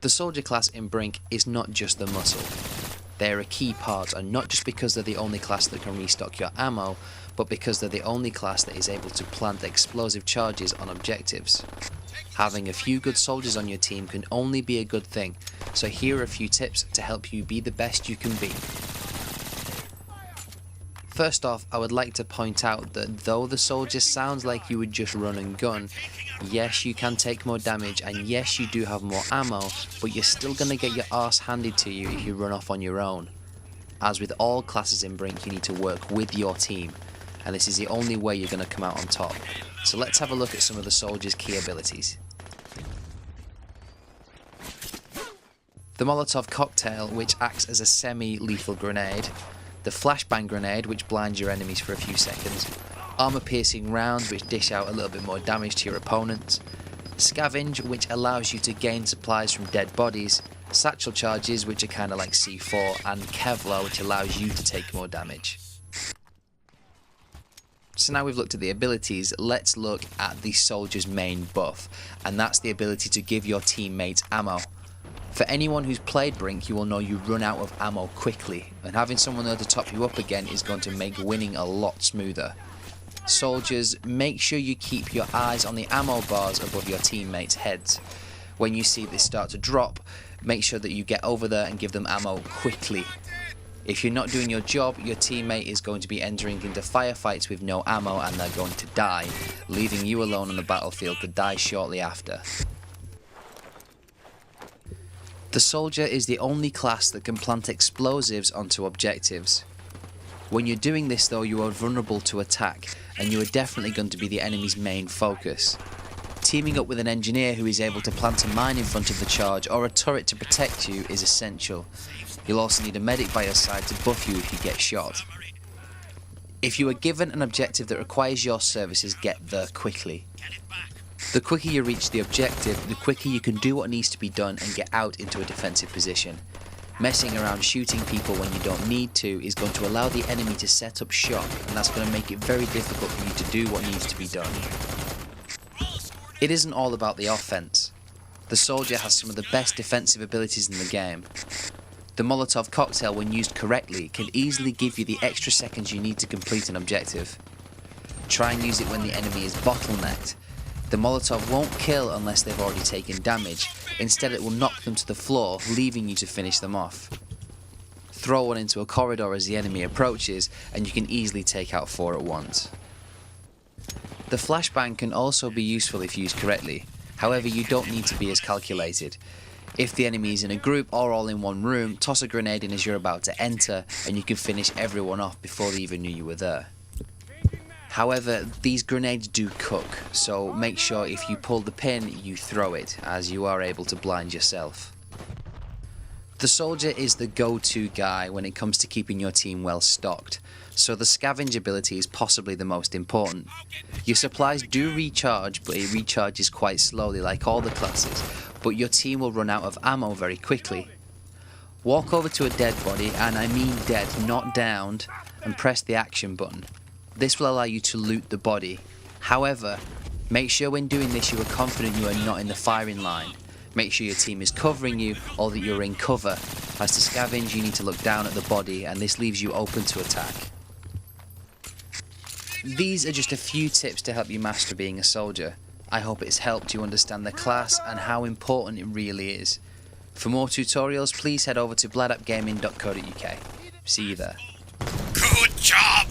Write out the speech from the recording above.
The soldier class in Brink is not just the muscle. They are a key part, and not just because they're the only class that can restock your ammo, but because they're the only class that is able to plant explosive charges on objectives. Having a few good soldiers on your team can only be a good thing, so here are a few tips to help you be the best you can be. First off, I would like to point out that though the soldier sounds like you would just run and gun, yes, you can take more damage, and yes, you do have more ammo, but you're still going to get your arse handed to you if you run off on your own. As with all classes in Brink, you need to work with your team, and this is the only way you're going to come out on top. So let's have a look at some of the soldier's key abilities. The Molotov cocktail, which acts as a semi-lethal grenade. The flashbang grenade, which blinds your enemies for a few seconds. Armor-piercing rounds, which dish out a little bit more damage to your opponents. Scavenge, which allows you to gain supplies from dead bodies. Satchel charges, which are kind of like C4. And Kevlar, which allows you to take more damage. So now we've looked at the abilities, let's look at the soldier's main buff. And that's the ability to give your teammates ammo. For anyone who's played Brink, you will know you run out of ammo quickly, and having someone there to top you up again is going to make winning a lot smoother. Soldiers, make sure you keep your eyes on the ammo bars above your teammates' heads. When you see this start to drop, make sure that you get over there and give them ammo quickly. If you're not doing your job, your teammate is going to be entering into firefights with no ammo and they're going to die, leaving you alone on the battlefield to die shortly after. The soldier is the only class that can plant explosives onto objectives. When you're doing this though, you are vulnerable to attack, and you are definitely going to be the enemy's main focus. Teaming up with an engineer who is able to plant a mine in front of the charge or a turret to protect you is essential. You'll also need a medic by your side to buff you if you get shot. If you are given an objective that requires your services, get there quickly. The quicker you reach the objective, the quicker you can do what needs to be done and get out into a defensive position. Messing around shooting people when you don't need to is going to allow the enemy to set up shop, and that's going to make it very difficult for you to do what needs to be done. It isn't all about the offense. The soldier has some of the best defensive abilities in the game. The Molotov cocktail, when used correctly, can easily give you the extra seconds you need to complete an objective. Try and use it when the enemy is bottlenecked. The Molotov won't kill unless they've already taken damage. Instead, it will knock them to the floor, leaving you to finish them off. Throw one into a corridor as the enemy approaches, and you can easily take out 4 at once. The flashbang can also be useful if used correctly. However, you don't need to be as calculated. If the enemy is in a group or all in one room, toss a grenade in as you're about to enter, and you can finish everyone off before they even knew you were there. However, these grenades do cook, so make sure if you pull the pin, you throw it, as you are able to blind yourself. The soldier is the go-to guy when it comes to keeping your team well stocked, so the scavenge ability is possibly the most important. Your supplies do recharge, but it recharges quite slowly like all the classes, but your team will run out of ammo very quickly. Walk over to a dead body, and I mean dead, not downed, and press the action button. This will allow you to loot the body. However, make sure when doing this you are confident you are not in the firing line. Make sure your team is covering you or that you're in cover. As to scavenge, you need to look down at the body, and this leaves you open to attack. These are just a few tips to help you master being a soldier. I hope it's helped you understand the class and how important it really is. For more tutorials, please head over to bladupgaming.co.uk. See you there. Good job!